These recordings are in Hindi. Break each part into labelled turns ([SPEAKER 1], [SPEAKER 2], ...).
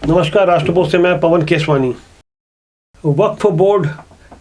[SPEAKER 1] नमस्कार, राष्ट्रपोस्ट से मैं पवन केशवानी। वक्फ बोर्ड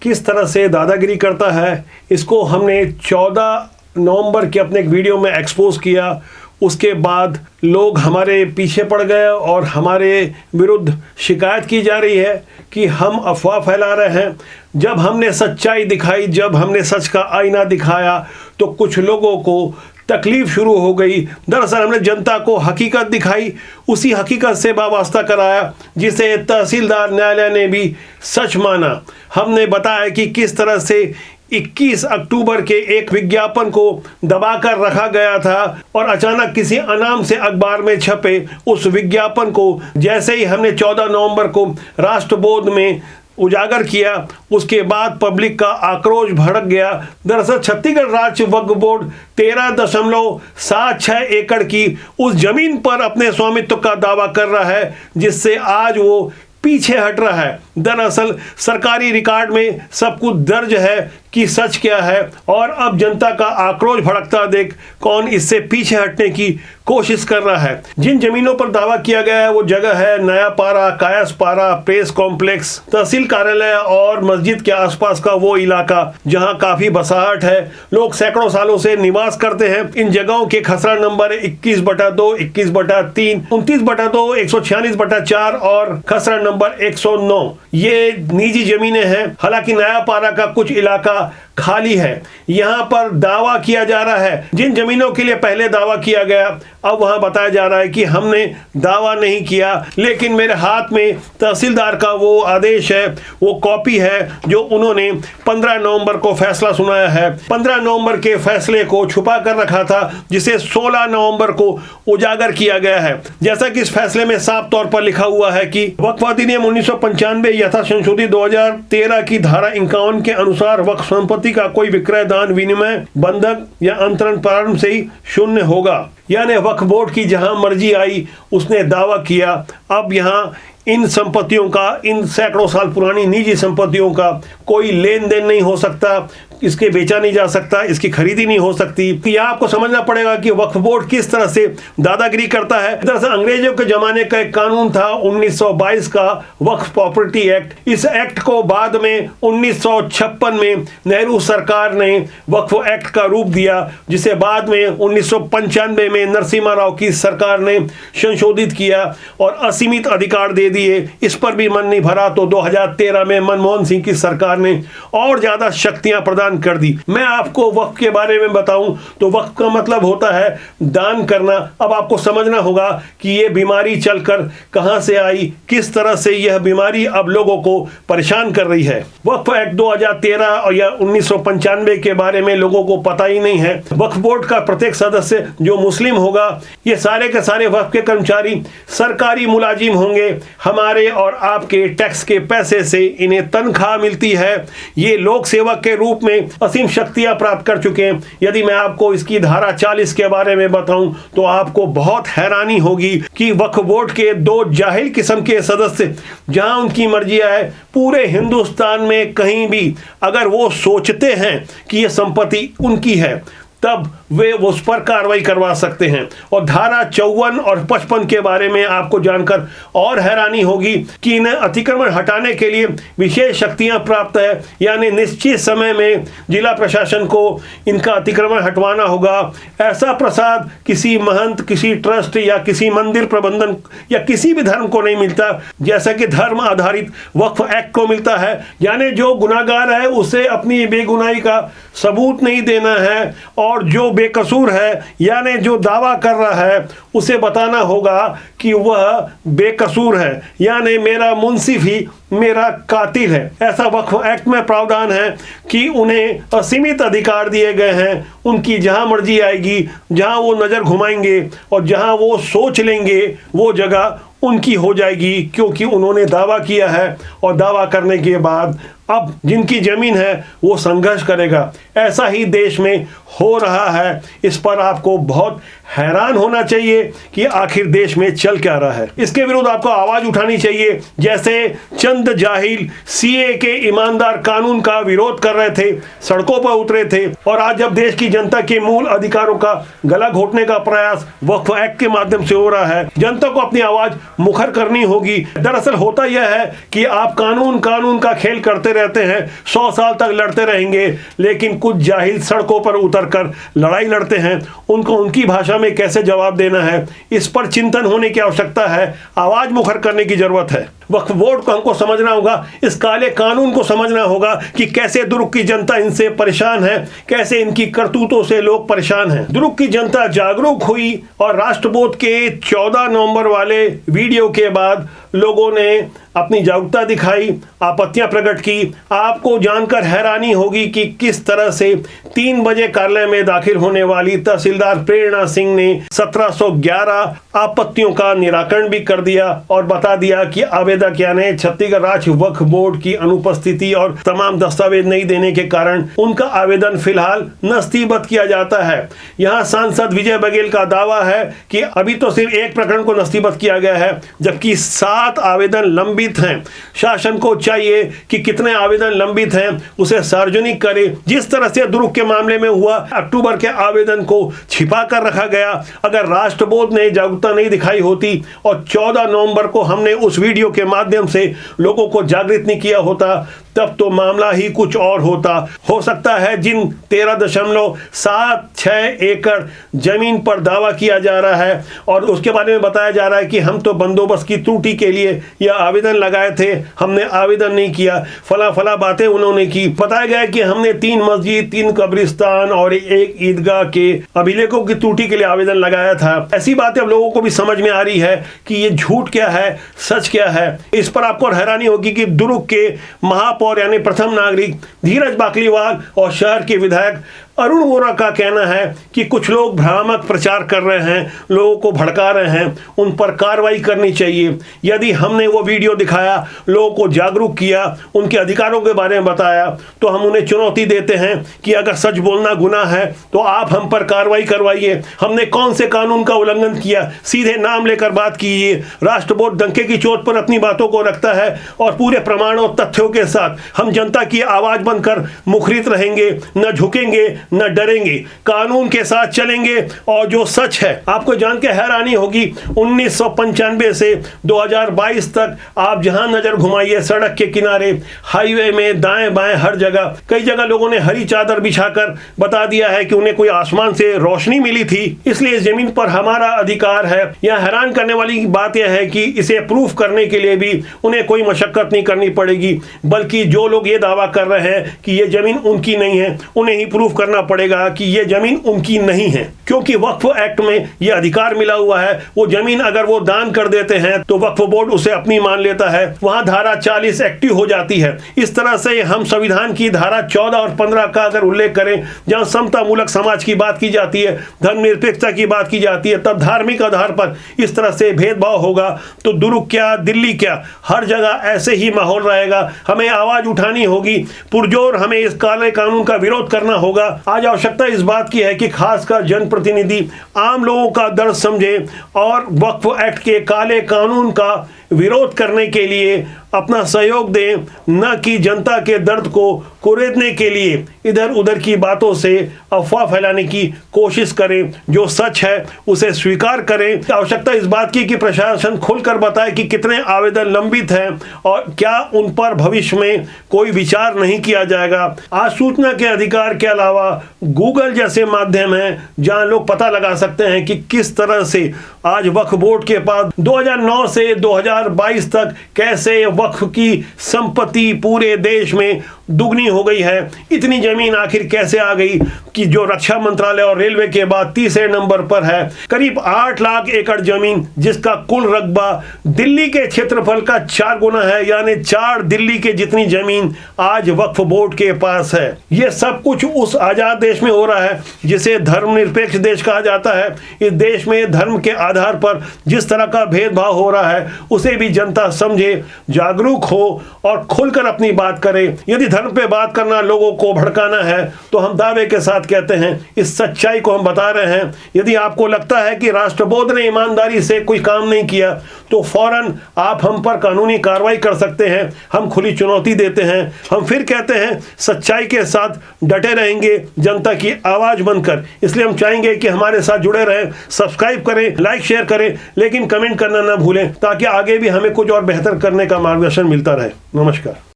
[SPEAKER 1] किस तरह से दादागिरी करता है, इसको हमने 14 नवंबर के अपने एक वीडियो में एक्सपोज किया। उसके बाद लोग हमारे पीछे पड़ गए और हमारे विरुद्ध शिकायत की जा रही है कि हम अफवाह फैला रहे हैं। जब हमने सच्चाई दिखाई, जब हमने सच का आईना दिखाया, तो कुछ लोगों को तकलीफ शुरू हो गई। दरअसल हमने जनता को हकीकत दिखाई, उसी हकीकत से वाबस्ता कराया जिसे तहसीलदार न्यायालय ने भी सच माना। हमने बताया कि किस तरह से 21 अक्टूबर के एक विज्ञापन को दबाकर रखा गया था और अचानक किसी अनाम से अखबार में छपे उस विज्ञापन को जैसे ही हमने 14 नवंबर को राष्ट्रबोध में उजागर किया, उसके बाद पब्लिक का आक्रोश भड़क गया। दरअसल छत्तीसगढ़ राज्य वक्फ बोर्ड 13.76 एकड़ की उस जमीन पर अपने स्वामित्व का दावा कर रहा है, जिससे आज वो पीछे हट रहा है। दरअसल सरकारी रिकॉर्ड में सब कुछ दर्ज है कि सच क्या है, और अब जनता का आक्रोश भड़कता देख कौन इससे पीछे हटने की कोशिश कर रहा है। जिन जमीनों पर दावा किया गया है वो जगह है नया पारा, कायस पारा, प्रेस कॉम्प्लेक्स, तहसील कार्यालय और मस्जिद के आसपास का वो इलाका जहां काफी बसाहट है। लोग सैकड़ों सालों से निवास करते हैं। इन जगहों के खसरा नंबर 21/2, 21/3, 29/2, 146/4 और खसरा नंबर 109 ये निजी जमीनें हैं। हालांकि नया पारा का कुछ इलाका खाली है। यहां पर दावा किया जा रहा है जिन जमीनों के लिए पहले दावा किया गया, अब वहां बताया जा रहा है कि हमने दावा नहीं किया। लेकिन मेरे हाथ में तहसीलदार का वो आदेश है, वो कॉपी है जो उन्होंने 15 नवंबर को फैसला सुनाया है। 15 नवंबर के फैसले को छुपा कर रखा था, जिसे 16 नवंबर को उजागर किया गया है। जैसा कि इस फैसले में साफ तौर पर लिखा हुआ है कि वक्फ अधिनियम 1995 यथा संशोधित 2013 की धारा 51 के अनुसार वक्फ संपत्ति का कोई विक्रय, दान, विनिमय, बंधक या अंतरण प्रारंभ से ही शून्य होगा। यानी वक्फ बोर्ड की जहां मर्जी आई उसने दावा किया। अब यहां इन संपत्तियों का, इन सैकड़ों साल पुरानी निजी संपत्तियों का कोई लेन देन नहीं हो सकता, इसके बेचा नहीं जा सकता, इसकी खरीदी नहीं हो सकती। यह आपको समझना पड़ेगा कि वक्फ बोर्ड किस तरह से दादागिरी करता है। दरअसल अंग्रेजों के जमाने का एक कानून था 1922 का वक्फ प्रॉपर्टी एक्ट। इस एक्ट को बाद में 1956 में नेहरू सरकार ने वक्फ एक्ट का रूप दिया, जिसे बाद में 1995 में नरसिम्हा राव की सरकार ने संशोधित किया और असीमित अधिकार दे दिए। इस पर भी मन नहीं भरा तो 2013 में मनमोहन सिंह की सरकार ने और ज्यादा शक्तियां प्रदान कर दी। मैं आपको वक्फ के बारे में बताऊं तो वक्फ का मतलब होता है दान करना। अब आपको समझना होगा कि यह बीमारी चलकर कहां से आई, किस तरह से यह बीमारी अब लोगों को परेशान कर रही है। वक्फ एक्ट 2013 और या 1995 के बारे में लोगों को पता ही नहीं है। वक्फ बोर्ड का प्रत्येक सदस्य जो मुस्लिम होगा, ये सारे के सारे वक्फ के कर्मचारी सरकारी मुलाजिम होंगे। हमारे और आपके टैक्स के पैसे से इन्हें तनख्वाह मिलती है। ये लोक सेवक के रूप में असीम शक्तियां प्राप्त कर चुके हैं। यदि मैं आपको इसकी धारा 40 के बारे में बताऊं तो आपको बहुत हैरानी होगी कि वक्फ बोर्ड के 2 जाहिल किस्म के सदस्य जहां उनकी मर्जी आए पूरे हिंदुस्तान में कहीं भी अगर वो सोचते हैं कि यह संपत्ति उनकी है, तब वे उस पर कार्रवाई करवा सकते हैं। और धारा 54 और 55 के बारे में आपको जानकर और हैरानी होगी कि इन्हें अतिक्रमण हटाने के लिए विशेष शक्तियां प्राप्त है। यानी निश्चित समय में जिला प्रशासन को इनका अतिक्रमण हटवाना होगा। ऐसा प्रसाद किसी महंत, किसी ट्रस्ट या किसी मंदिर प्रबंधन या किसी भी धर्म को नहीं मिलता, जैसा कि धर्म आधारित वक्फ एक्ट को मिलता है। यानी जो गुनाहगार है उसे अपनी बेगुनाही का सबूत नहीं देना है, और जो बेकसूर है यानी जो दावा कर रहा है उसे बताना होगा कि वह बेकसूर है, यानी मेरा मुंसिफ ही मेरा कातिल है। ऐसा वक्फ एक्ट में प्रावधान है कि उन्हें असीमित अधिकार दिए गए हैं। उनकी जहां मर्जी आएगी, जहां वो नज़र घुमाएंगे और जहां वो सोच लेंगे वो जगह उनकी हो जाएगी, क्योंकि उन्होंने दावा किया है और दावा करने के बाद अब जिनकी जमीन है वो संघर्ष करेगा। ऐसा ही देश में हो रहा है। इस पर आपको बहुत हैरान होना चाहिए कि आखिर देश में चल क्या रहा है। इसके विरुद्ध आपको आवाज उठानी चाहिए। जैसे चंद जाहिल सीए के ईमानदार कानून का विरोध कर रहे थे, सड़कों पर उतरे थे, और आज जब देश की जनता के मूल अधिकारों का गला घोटने का प्रयास वक्फ एक्ट के माध्यम से हो रहा है, जनता को अपनी आवाज मुखर करनी होगी। दरअसल होता यह है कि आप कानून का खेल करते रहते हैं, 100 साल तक लड़ते रहेंगे, लेकिन कुछ जाहिल सड़कों पर उतरकर लड़ाई लड़ते हैं। उनको उनकी भाषा में कैसे जवाब देना है, इस पर चिंतन होने की आवश्यकता है। आवाज मुखर करने की जरूरत है। वक्फ बोर्ड को हमको समझना होगा, इस काले कानून को समझना होगा कि कैसे दुर्ग की जनता इनसे परेशान है, कैसे इनकी करतूतों से लोग परेशान हैं। दुर्ग की जनता जागरूक हुई और राष्ट्रबोध के 14 नवंबर वाले वीडियो के बाद लोगों ने अपनी जागरूकता दिखाई, आपत्तियां प्रकट की। आपको जानकर हैरानी होगी कि किस तरह से 3 बजे कार्यालय में दाखिल होने वाली तहसीलदार प्रेरणा सिंह ने 1711 आपत्तियों का निराकरण भी कर दिया और बता दिया कि आवेदक यानी छत्तीसगढ़ राज्य वक्फ बोर्ड की अनुपस्थिति और तमाम दस्तावेज नहीं देने के कारण उनका आवेदन फिलहाल नस्तीबद्ध किया जाता है। यहाँ सांसद विजय बघेल का दावा है कि अभी तो सिर्फ 1 प्रकरण को नस्तीबद्ध किया गया है, जबकि 7 आवेदन लंबित हैं। शासन को चाहिए कि कितने आवेदन लंबित हैं उसे सार्वजनिक करे। जिस तरह से दुर्ग के मामले में हुआ, अक्टूबर के आवेदन को छिपा कर रखा गया। अगर राष्ट्रबोध ने जागरूकता नहीं दिखाई होती और 14 नवंबर को हमने उस वीडियो के माध्यम से लोगों को जागृत नहीं किया होता, तब तो मामला ही कुछ और होता। हो सकता है जिन 13.76 एकड़ जमीन पर दावा किया जा रहा है और उसके बारे में बताया जा रहा है कि हम तो बंदोबस्त की त्रुटि के लिए यह आवेदन लगाए थे, हमने आवेदन नहीं किया, फला बातें उन्होंने की। बताया गया कि हमने 3 मस्जिद, 3 कब्रिस्तान और 1 ईदगाह के अभिलेखों की त्रुटि के लिए आवेदन लगाया था। ऐसी बातें अब लोगों को भी समझ में आ रही है कि ये झूठ क्या है, सच क्या है। इस पर आपको हैरानी होगी कि दुर्ग के महापौर यानी प्रथम नागरिक धीरज बाकलीवाल और शहर के विधायक अरुण वोरा का कहना है कि कुछ लोग भ्रामक प्रचार कर रहे हैं, लोगों को भड़का रहे हैं, उन पर कार्रवाई करनी चाहिए। यदि हमने वो वीडियो दिखाया, लोगों को जागरूक किया, उनके अधिकारों के बारे में बताया, तो हम उन्हें चुनौती देते हैं कि अगर सच बोलना गुनाह है तो आप हम पर कार्रवाई करवाइए। हमने कौन से कानून का उल्लंघन किया, सीधे नाम लेकर बात कीजिए। राष्ट्रबोध डंके की चोट पर अपनी बातों को रखता है और पूरे प्रमाण और तथ्यों के साथ हम जनता की आवाज बनकर मुखरित रहेंगे, न झुकेंगे, न डरेंगे, कानून के साथ चलेंगे। और जो सच है, आपको जान के हैरानी होगी, 1995 से 2022 तक आप जहां नजर घुमाइए, सड़क के किनारे, हाईवे में, दाएं बाएं, हर जगह, कई जगह लोगों ने हरी चादर बिछाकर बता दिया है कि उन्हें कोई आसमान से रोशनी मिली थी, इसलिए इस जमीन पर हमारा अधिकार है। यह हैरान करने वाली बात यह है कि इसे प्रूफ करने के लिए भी उन्हें कोई मशक्कत नहीं करनी पड़ेगी, बल्कि जो लोग ये दावा कर रहे हैं कि ये जमीन उनकी नहीं है, उन्हें ही प्रूफ करना पड़ेगा कि यह जमीन उनकी नहीं है, क्योंकि वक्फ एक्ट में यह अधिकार मिला हुआ है। वो जमीन अगर वो दान कर देते हैं तो वक्फ बोर्ड उसे अपनी मान लेता है, वहां धारा 40 एक्टिव हो जाती है। इस तरह से हम संविधान की धारा 14 और 15 का अगर उल्लेख करें, जहां समता मूलक समाज की बात की जाती है, धर्मनिरपेक्षता की बात की जाती है, तब धार्मिक आधार पर इस तरह से भेदभाव होगा तो दुर्ग क्या, दिल्ली क्या, हर जगह ऐसे ही माहौल रहेगा। हमें आवाज उठानी होगी, पुरजोर हमें इस काले कानून का विरोध करना होगा। आज आवश्यकता इस बात की है कि खासकर जनप्रतिनिधि आम लोगों का दर्द समझे और वक्फ एक्ट के काले कानून का विरोध करने के लिए अपना सहयोग दें, न कि जनता के दर्द को कुरेदने के लिए इधर उधर की बातों से अफवाह फैलाने की कोशिश करें। जो सच है उसे स्वीकार करें। आवश्यकता इस बात की कि प्रशासन खुलकर बताए कि कितने आवेदन लंबित हैं और क्या उन पर भविष्य में कोई विचार नहीं किया जाएगा। आज सूचना के अधिकार के अलावा गूगल जैसे माध्यम हैं जहां लोग पता लगा सकते हैं कि किस तरह से आज वक्फ बोर्ड के पास 2009 से 2022 तक कैसे वक्फ की संपत्ति पूरे देश में दुगनी हो गई है। इतनी जमीन आखिर कैसे आ गई कि जो रक्षा मंत्रालय और रेलवे के बाद तीसरे नंबर पर है। करीब 8 लाख एकड़ जमीन, जिसका कुल रकबा दिल्ली के क्षेत्रफल का 4 गुना है, यानी 4 दिल्ली के जितनी जमीन आज वक्फ बोर्ड के पास है। यह सब कुछ उस आजाद देश में हो रहा है जिसे धर्मनिरपेक्ष देश कहा जाता है। इस देश में धर्म के आधार पर जिस तरह का भेदभाव हो रहा है उसे भी जनता समझे, जागरूक हो और खुलकर अपनी बात करे। यदि धर्म पे बात करना लोगों को भड़काना है तो हम दावे के साथ कहते हैं इस सच्चाई को हम बता रहे हैं। यदि आपको लगता है कि राष्ट्रबोध ने ईमानदारी से कोई काम नहीं किया तो फौरन आप हम पर कानूनी कार्रवाई कर सकते हैं। हम खुली चुनौती देते हैं। हम फिर कहते हैं सच्चाई के साथ डटे रहेंगे जनता की आवाज बनकर। इसलिए हम चाहेंगे कि हमारे साथ जुड़े रहें, सब्सक्राइब करें, लाइक शेयर करें, लेकिन कमेंट करना ना भूलें ताकि आगे भी हमें कुछ और बेहतर करने का मार्गदर्शन मिलता रहे। नमस्कार।